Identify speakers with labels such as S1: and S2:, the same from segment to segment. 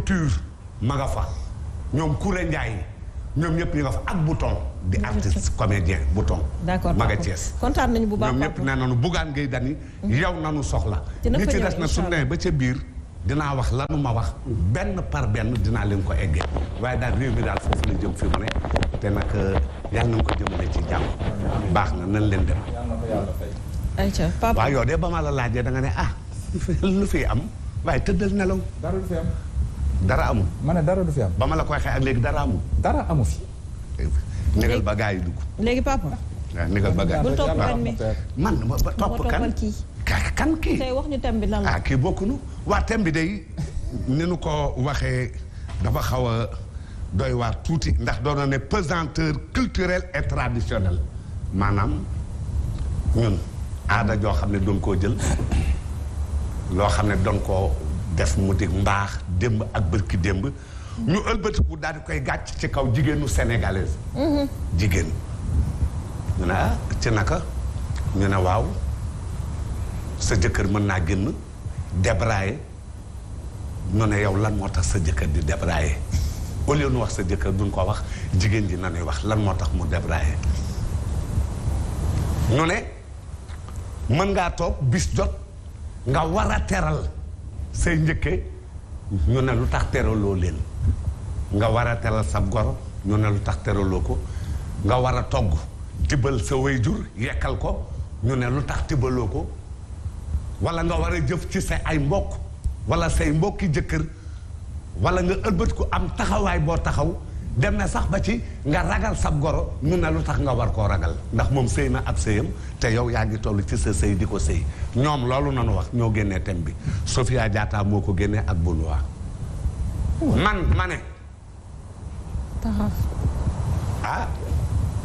S1: couture ma nga fa ñoom Kouré Ndiaye ñoom ñëpp ñu nga fa ak Bouton di artiste comédien Bouton.
S2: d'accord
S1: ma nga Thiès.
S2: kontaan nañu bu baax
S1: ñoom ñëpp nee nañu Bougane Gueye Dany yow nanu soxla. ñi ci des na su ne ba ca biir dinaa wax lanu ma wax benn par benn dinaa leen ko eggee waaye daal réew mi daal foofu la jëm fi mu ne te nag yàlla nañu ko jëmale ci jàmm baax na nan leen dem.
S2: ayca papa
S1: waaw yow de ba ma la laajee da nga ne lu fi am waaye tëddal nelaw.
S3: dara du fi am.
S1: dara amul.
S3: ma ne dara du fi am.
S1: ba ma la koy xee ak léegi dara amul.
S3: dara amu fi.
S1: négal ba gaa yi dugg.
S2: léegi papa.
S1: waaw négal ba gaa yi.
S2: bul topp kan mi
S1: man ba topp kan kan kii.
S2: tey wax ñu thème bi lan la.
S1: kii bokkunu waa thème bi day ni nu ko waxee dafa xaw a doy waar tuuti ndax doon na ne pesanteur culturelle et traditionnelle maanaam ñun aada joo xam ne doon koo jël loo xam ne doon koo def mu di mbaax démb ak bërki démb ñu ëlbatiku daal di koy gàcc ci kaw jigéenu sénégalaise jigéen ñu ne ci naka ñu ne waaw sa jëkkër mën naa génn débrayer ñu ne yow lan moo tax sa jëkkër di débrayer au lieu nu wax sa jëkkër duñ ko wax jigéen ji nanuy wax lan moo tax mu débrayer ñu ne mën ngaa toog bis jot nga war a teral say njëkke ñu ne lu tax teraloo leen nga war a teral sa goro ñu ne lu tax teraloo ko nga war a togg tibbal sa waajur yekkal ko ñu ne lu tax tibbaloo ko wala nga war a jëf ci sa ay mbokk wala say mbokki jëkkër wala nga ëlbët ko am taxawaay boo taxaw dem na sax ba ci nga ragal sab goro ñu ne lu tax nga war koo ragal ndax moom sëy na ab sëyam te yow yaa ngi toll ci sa sëy di ko sëy ñoom loolu nanu wax ñoo génnee thème bi Sofia Diatta moo ko génnee ak Benoît man ma ne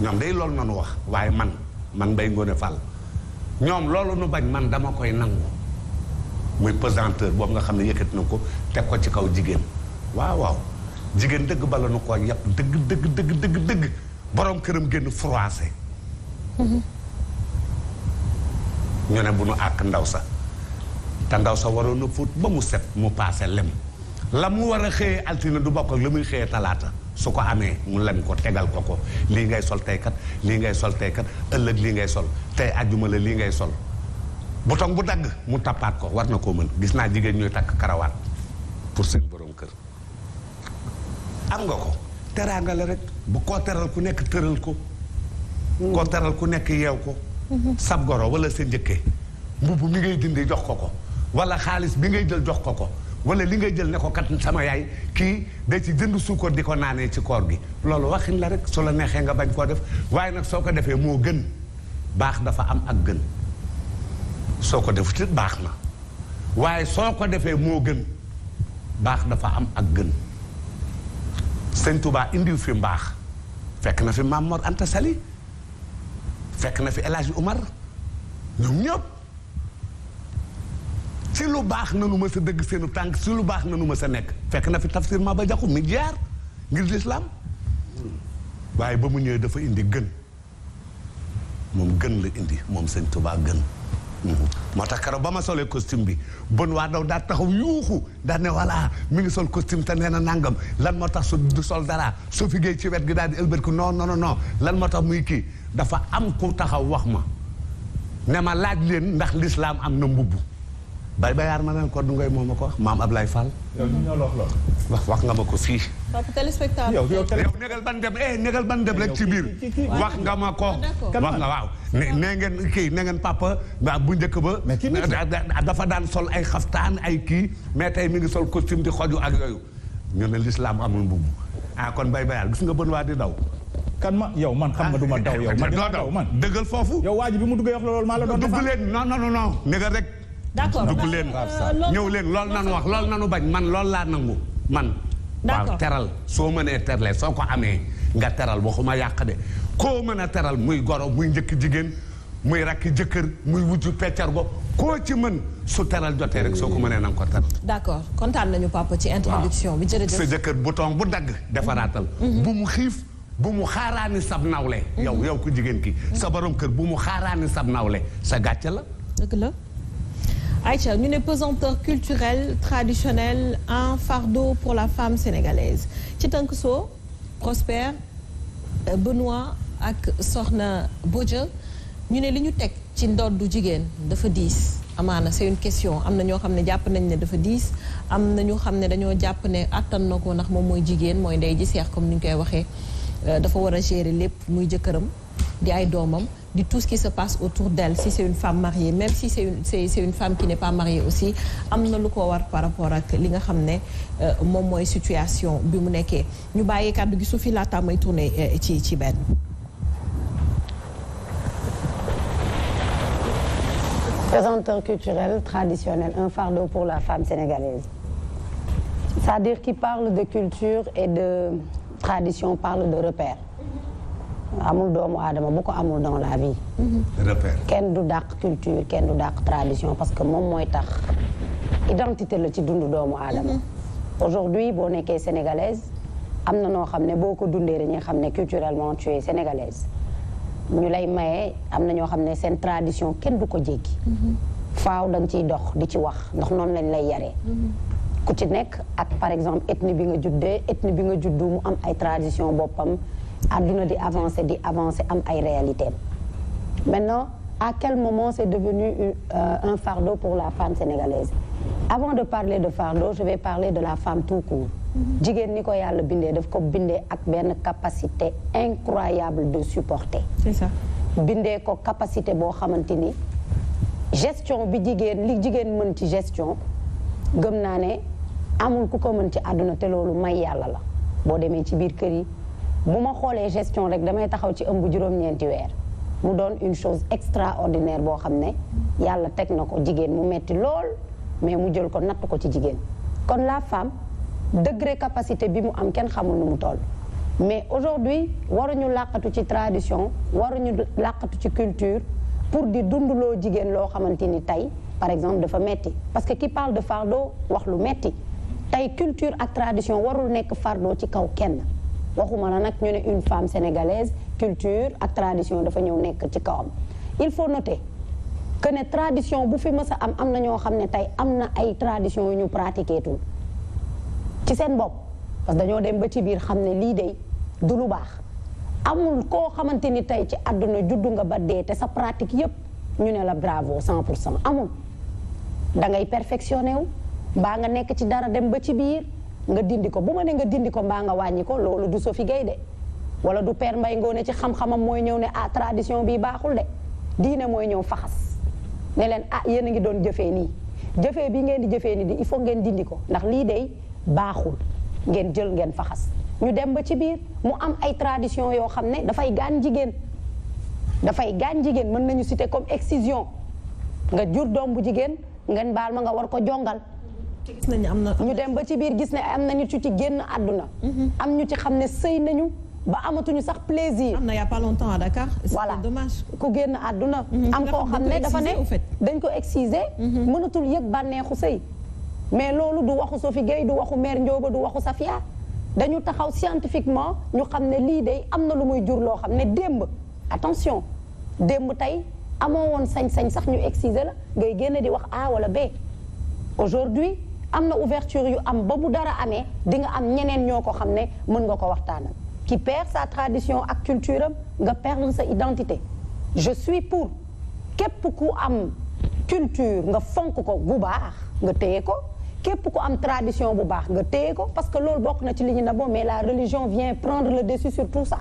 S1: ñoom day loolu nanu wax waaye man Mbaye Ngoné Fall ñoom loolu nu bañ man dama koy nangu muy pesanteur boobu nga xam ne yëkkati na ko teg ko ci kaw jigéen waaw jigéen dëgg bala nu ko yàpp dëgg borom këram génn froissé ñu ne bu nu àkk ndaw sa te ndaw sa waroon na fóot ba mu set mu paase lem la mu war a xëyee altine du bokk ak la muy xëyee talaata su ko amee mu lem ko tegal ko lii ngay sol tey kat lii ngay sol tey kat ëllëg lii ngay sol tey àjjuma la lii ngay sol bouton bu dagg mu tappaat ko war na koo mën gis naa jigéen ñuy takk karawaat pour seen borom kër am nga ko teraanga la rek bu koo teral ku nekk tëral ko koo teral ku nekk yeew ko sab goro wala sa njëkkee mbubb mi ngay dindi jox ko wala xaalis bi ngay jël jox ko wala li ngay jël ne ko kat sama yaay kii day ci jënd suukar di ko naanee ci koor gi loolu waxin la rek su la neexee nga bañ koo def waaye nag soo ko defee moo gën baax dafa am ak gën soo ko defut it baax na waaye soo ko defee moo gën baax dafa am ak gën sëñ Touba indiw fi mbaax fekk na fi Maam Mor Anta Sali fekk na fi El Hadji Oumar ñoom ñëpp ci lu baax nanu ma sa dëgg seenu tànk ci lu baax nanu ma sa nekk fekk na fi Tafsir Maba Jaxu mi jaar ngir lislaam waaye ba mu ñëwee dafa indi gën moom gën la indi moom sëñ Touba gën moo tax keroog ba ma solee costume bi bon waa daw daa taxaw yuuxu daal ne voilà mi ngi sol costume te nee na nangam lan moo tax su du sol dara soo fi géey ci wet gi daal di ëlbët ko non lan moo tax muy kii dafa am ku taxaw wax ma ne ma laaj leen ndax lislaam am na mbubb bay bayaar ma neen ko du ngay moom ma ko wax maam Ablaye Fall
S3: yow ñu ñoo la
S1: wax nga ma ko fii
S2: papa téléspectateur
S3: yow
S1: négal ban dem rek ci biir wax nga ma ko wax nga waaw nee ngeen kii nee ngeen papa bu njëkk ba dafa daan sol ay xaftaan ay kii mais tey mi ngi sol costume di xoju ak yooyu ñu ne l'islam amul mbubb kon bay bayaar gis nga bën waa di daw
S3: kan ma yow man xam nga du ma daw yow man doo daw man
S1: dëggal foofu
S3: yow waa ji bi mu duggee wax la loolu maa la doon
S1: dugg leen non négal rek
S2: d'accord
S1: dugg leen ñëw leen loolu nanu wax loolu nanu bañ man loolu laa nangu man waaw teral soo mënee terle soo ko amee nga teral waxuma yàq de koo mën a teral muy goro muy njëkk jigéen muy rakki jëkkër muy wujju peccargo koo ci mën su teral jotee rek soo ko mënee nanga ko teral
S2: d'accord kontaan nañu papa ci introduction bi jërëjëf
S1: sa jëkkër bouton bu dagg defaraatal bu mu xiif bu mu xaaraani sab nawle yow ku jigéen ki sa borom kër bu mu xaaraani sab nawle sa gàcce la
S2: dëgg la Aïcha ñu ne pesanteur culturelle traditionnelle un fardeau pour la femme sénégalaise ci tënk soo Prosper Benoît ak Soxna Bodja ñu ne li ñu teg ci ndoddu jigéen dafa diis amaana c'est une question am na ñoo xam ne jàpp nañ ne dafa diis am na ñu xam ne dañoo jàpp ne attan na ko ndax moom mooy jigéen mooy ndey ji seex comme ni ñu koy waxee dafa war a gérer lépp muy jëkkëram di ay doomam di tout ce qui se passe autour d'elle si c'est une femme mariée même si c'est une femme qui n'est pas mariée aussi am na lu ko war par rapport ak li nga xam ne moom mooy situation bi mu nekkee ñu bàyyi kàddu gi su fi laata may tourner ci benn.
S4: Pesanteur culturel traditionnel un fardeau pour la femme sénégalaise c'est-à-dire qui parle de culture et de tradition parle de repère. amul doomu aadama bu ko amul dans la vie.
S1: repère.
S4: kenn du dàq culture kenn du dàq tradition parce que moom mooy tax identité la ci dundu doomu aadama. aujourd'hui boo nekkee sénégalaise am na noo xam ne boo ko dundee dañuy xam ne culturellement tu es sénégalaise. ñu lay maye am na ñoo xam ne seen tradition kenn du ko jéggi. faaw da nga ciy dox di ci wax ndax noonu lañ lay yaree. ku ci nekk ak par exemple ethnie bi nga juddee ethnie bi nga juddu mu am ay tradition boppam. àdduna di avancer am ay réalités. Maintenant, à quel moment c'est devenu un fardeau pour la femme sénégalaise? Avant de parler de fardeau, je vais parler de la femme tout court. jigéen ni ko yàlla bindee daf ko bindee ak benn capacité incroyable de supporter.
S2: C'est ça.
S4: bindee ko capacité boo xamante ni gestion bi li jigéen mën ci gestion gëm naa ne amul ku ko mën ci àdduna te loolu may yàlla la boo demee ci biir kër yi. bu ma xoolee gestion rek damay taxaw ci ëmb juróom-ñeenti weer mu doon une chose extraordinaire boo xam ne yàlla teg na ko jigéen mu metti lool mais mu jël ko natt ko ci jigéen kon la femme degré capacité bi mu am kenn xamul nu mu toll mais aujourd'hui waruñu làqatu ci tradition waruñu làqatu ci culture pour di dundloo jigéen loo xamante ni tey par exemple dafa metti parce que qui parle de fardeau wax lu metti tey culture ak tradition warul nekk fardeau ci kaw kenn waxuma la nag ñu ne une femme sénégalaise culture ak tradition dafa ñëw nekk ci kawam il faut noter que ne tradition bu fi mës a am na ñoo xam ne tey am na ay tradition yu ñu pratiqué tul ci seen bopp parce que dañoo dem ba ci biir xam ne lii de du lu baax amul koo xamante ni tey ci àdduna juddu nga ba dee te sa pratique yépp ñu ne la bravo 100% amul da ngay perfectionné wu mbaa nga nekk ci dara dem ba ci biir nga dindi ko bu ma ne nga dindi ko mbaa nga wàññi ko loolu du Sophie Gueye de wala du Père Mbaye Ngoné ci xam-xamam mooy ñëw ne tradition bi baaxul de diine mooy ñëw faxas ne leen yéen a ngi doon jëfee nii jëfee bi ngeen di jëfee nii il faut ngeen dindi ko ndax lii de baaxul ngeen jël ngeen faxas ñu dem ba ci biir mu am ay tradition yoo xam ne dafay gaañ jigéen mën nañu citer comme excision nga jur doom bu jigéen ngeen baal ma nga war ko jongal
S2: gis nañu am na
S4: ñu dem ba ci biir gis ne am na ñu ci génn àdduna. am ñu ci xam ne sëy nañu ba amatuñu sax plaisir.
S2: am na y a pas longtemps à Dakar.
S4: voilà
S2: c'est dommage.
S4: ku génn àdduna. am koo xam ne dafa ne dañ ko exciser. mënatul yëg bànneexu sëy. mais loolu du waxu Sophie Gueye du waxu mère Ndioba du waxu Safia dañu taxaw scientifiquement ñu xam ne lii de am na lu muy jur loo xam ne démb attention démb tey amoo woon sañ-sañ sax ñu exciser la ngay génn di wax A wala B aujourd'hui am na ouverture yu am ba bu dara amee di nga am ñeneen ñoo ko xam ne mën nga ko waxtaanal qui perd sa tradition ak culture am nga perdre sa identité je suis pour képp ku am culture nga fonk ko bu baax nga téye ko képp ku am tradition bu baax nga téye ko parce que loolu bokk na ci li ñu ne bon mais la religion vient prendre le dessus sur tout ça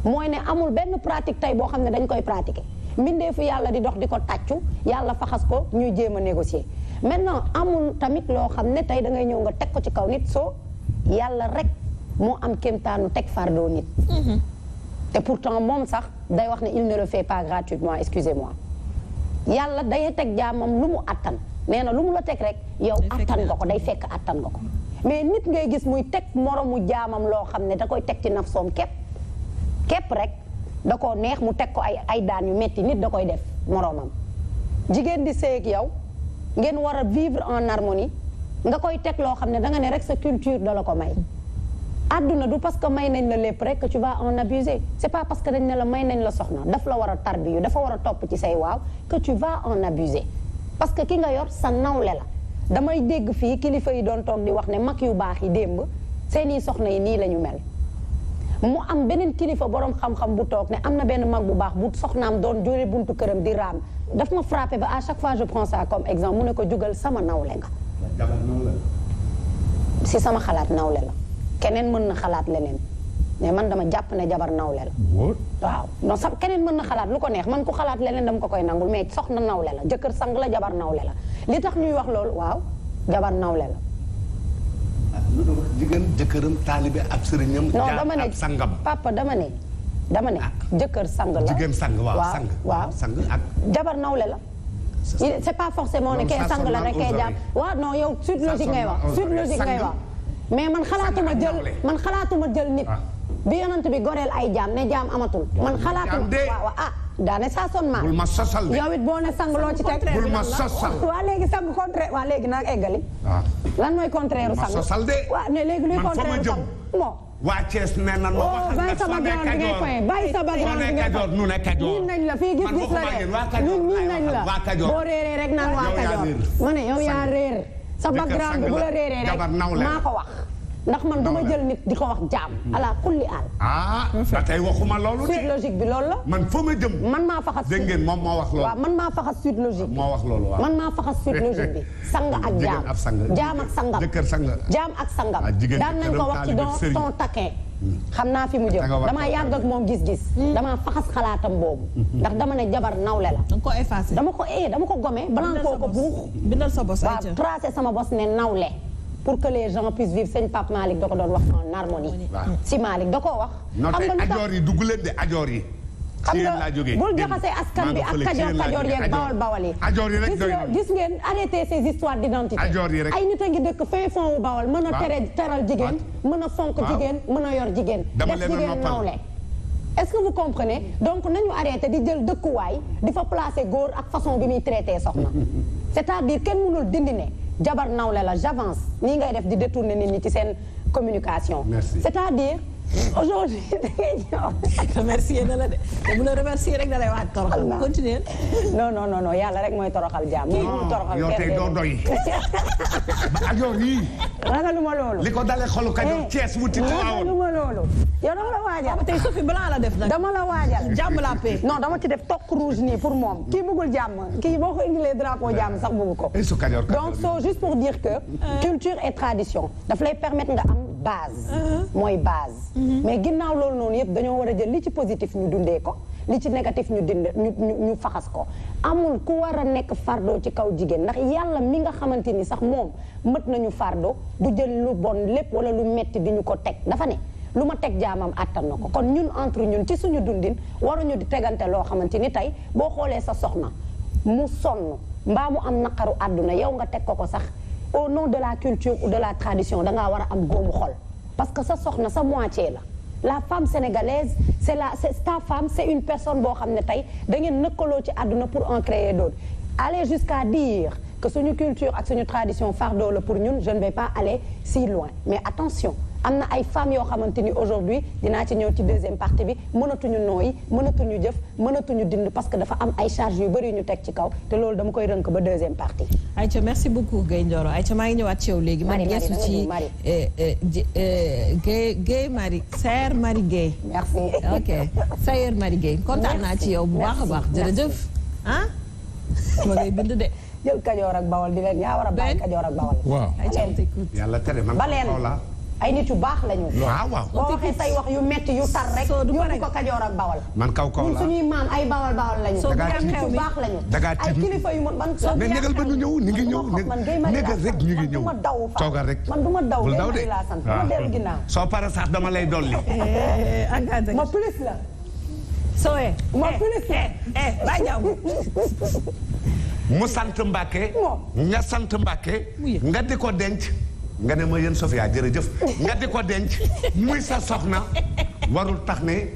S4: mooy ne amul benn pratique tey boo xam ne dañ koy pratiquer mbindeefu yàlla di dox di ko tàccu yàlla faxas ko ñuy jéem a négocier maintenant amul tamit loo xam ne tey da ngay ñëw nga teg ko ci kaw nit soo yàlla rek moo am kéemtaanu teg fardeau nit te pourtant moom sax day wax ne il ne le fait pas gratuitement excusez-moi yàlla day teg jaamam lu mu attan nee na lu mu la teg rek yow attan nga ko day fekk attan nga ko mais nit ngay gis muy teg moromu jaamam loo xam ne da koy teg ci nafsoom képp rek da koo neex mu teg ko ay daan yu metti nit da koy def moromam jigéen di sëy ak yow ngeen war a vivre en harmonie nga koy teg loo xam ne da nga ne rek sa culture da la ko may àdduna du parce que may nañ la lépp rek que tu vas en abuser c'est pas parce que dañ ne la may nañ la soxna daf la war a tarbiyu dafa war a topp ci say waaw que tu vas en abuser parce que ki nga yor sa nawle la damay dégg fii kilifa yi doon toog di wax ne mag yu baax yi démb seeni soxna yi nii la ñu mel mu am beneen kilifa borom xam-xam bu toog ne am na benn mag bu baax bu soxnaam doon jóore buntu këram di raam daf ma frappé ba à chaque fois je prends ça comme exemple mu ne ko jugal sama nawle nga si sama xalaat nawle la keneen mën na xalaat leneen mais man dama jàpp ne jabar nawle la waaw non sax keneen mën na xalaat lu ko neex man ku xalaat leneen dama ko koy nangul mais soxna nawle la jëkkër sang la jabar nawle la li tax ñuy wax loolu waaw jabar nawle la
S1: jigéen jëkkëram taalibe ab sëriñam
S4: non dama ne
S1: ab sangam
S4: papa dama ne jëkkër sang la
S1: jigéen sang waaw sang ak
S4: jabar nawle la c'est pas forcément ne kee sang la rek kee jàpp waaw non yow suite logique ngay wax suite logique ngay wax mais man xalaatuma jël nit bi yonent bi goreel ay jaam ne jaam amatul man xalaatuma waaw daane saa son maan
S1: bul ma sosal
S4: yow it boo ne sang loo ci teg
S1: bul ma sosal
S4: waa léegi sang contraire waa léegi nag eggali lan mooy contraire sang
S1: sosal de
S4: waaw ne léegi luy contraire sang bon
S1: waa Thiès nee na ma
S4: bàyyi sa background bi ngay foye bàyyi sa background bi ngay foye
S1: nu ne Kajoor
S4: ñun nañ la fii gis-gis la de ñun nañ la boo réeree rek naan waa Kajoor ma ne yow yaa réer sa background bi bu la réeree rek maa ko wax ndax man duma jël nit di ko wax jaam ala kulli aal
S1: ba tey waxuma loolu de
S4: suite logique bi loolu la
S1: man fa ma jëm
S4: man maa faxas
S1: dégg ngeen moom moo wax loolu
S4: waaw man maa faxas suite logique
S1: moo wax loolu waaw
S4: man maa faxas suite logique bi sang ak jaam jaam ak sangam
S1: jëkkër sang
S4: jaam ak sangam daan nañ ko wax ci don ton taquin xam naa fi mu jëm damaa yàgg ak moom gis-gis damaa faxas xalaatam boobu ndax dama ne jabar nawle la
S2: danga ko effacé
S4: dama ko gome balankoo ko buux
S2: bindal sa bos
S4: waaw tracé sama bos ne nawle pour que les gens puissent vivre sëñ Pape Malick da ko doon wax en harmonie si Malick da koo wax
S1: xam nga ajoor yi dugg leen de ajoor yi
S4: xam nga bul jaxasee askan bi ak kajoor yeeg bawal yi
S1: ajoor yi rek doy na
S4: gis ngeen arrêté ces histoires d'identité ay nit a ngi dëkk fin fond wu bawal mën a teral jigéen mën a fonk jigéen mën a yor jigéen def jigéen nawle est-ce que vous comprenez donc nañu arrêté di jël dëkkuwaay di fa placer góor ak façon bi muy traité soxna c'est-à-dire kenn mënul dindi ne jabar nawle la j'avance nii ngay def di détourner nit ñi ci seen communication c'est-à-dire aujourd'hui da ngay ñëw
S2: remercier na la de te bu la remercier rek da lay wax toroxal continuer
S4: non yàlla rek mooy toroxal jaam mu toroxal
S1: yow tey doo doy ba ajoor yii
S4: ragaluma loolu
S1: li ko dalee xolu Kajoor Thiès wuti
S4: ragaluma loolu yow dama la waajal
S2: tey Sophie blanc la def nag
S4: dama la waajal
S2: jàmm la paix
S4: non dama ci def tokk rouge nii pour moom kii bëggul jàmm kii boo ko indilee drapeau jàmm sax bëggu ko donc so juste pour dire que culture et tradition daf lay permettre nga am base mooy base mais ginnaaw loolu noonu yëpp dañoo war a jël li ci positif ñu dundee ko li ci négatif ñu faxas ko amul ku war a nekk fardeau ci kaw jigéen ndax yàlla mi nga xamante ni sax moom mët nañu fardeau du jël lu bon lépp wala lu metti di ñu ko teg dafa ne lu ma teg jaamam àttan na ko kon ñun entre ñun ci suñu dundin waruñu di tegante loo xamante ni tey boo xoolee sa soxna mu sonn mbaa mu am naqaru àdduna yow nga teg ko sax au nom de la culture ou de la tradition dangaa war a am góomu xol parce que sa soxna sa moitié la femme sénégalaise c'est ta femme c'est une personne boo xam ne tey da ngeen nëkkaloo ci àdduna pour en créer d'autres aller jusqu'à dire que suñu culture ak suñu tradition fardeau la pour ñun je ne vais pas aller si loin mais attention am na ay femmes yoo xamante ni aujourd'hui dinaa ci ñëw ci deuxième partie bi mënatuñu nooyi mënatuñu jëf mënatuñu dind parce que dafa am ay charges yu bëri ñu teg ci kaw te loolu dama koy rënk ba deuxième partie.
S2: Aïcha merci beaucoup Gaye Ndioro Aïcha maa ngi ñëwaat ci yow léegi. Marie Marie ci Gaye Marie Sayer Marie Gaye.
S4: merci
S2: ok Sayer Marie Gaye kontaan naa ci yow bu baax a baax jërëjëf ah ma ngay bind de.
S4: jël Kajoor ak Bawol di leen yaa war a bàyyi Kajoor ak Bawol.
S3: waaw
S1: yàlla tere man
S4: baleen ay nit yu baax lañu.
S1: waaw
S4: boo waxee say wax yu metti yu tar rek. yóbbu ko Kajoor ak Bawol.
S1: man kaw la
S4: ñun suñuy maam ay Bawol lañu.
S1: dagaa
S4: nit yu baax lañu. ay kilifa yu man.
S1: mais négal ba ñu ñëw ni ngi ñëw négal rek ñu ngi ñëw. toogal rek
S4: man du ma daw
S1: bul daw de
S4: laa sant du ma dellu ginnaaw.
S1: soo pare sax dama lay dolli.
S4: ma plus la.
S2: sooyee.
S4: ma plus la.
S2: bàyyi jàmm.
S1: mu sant Mbàkke nga sant Mbàkke nga di ko denc nga ne ma yéen Sofia jërëjëf nga di ko denc muy sa soxna warul tax ne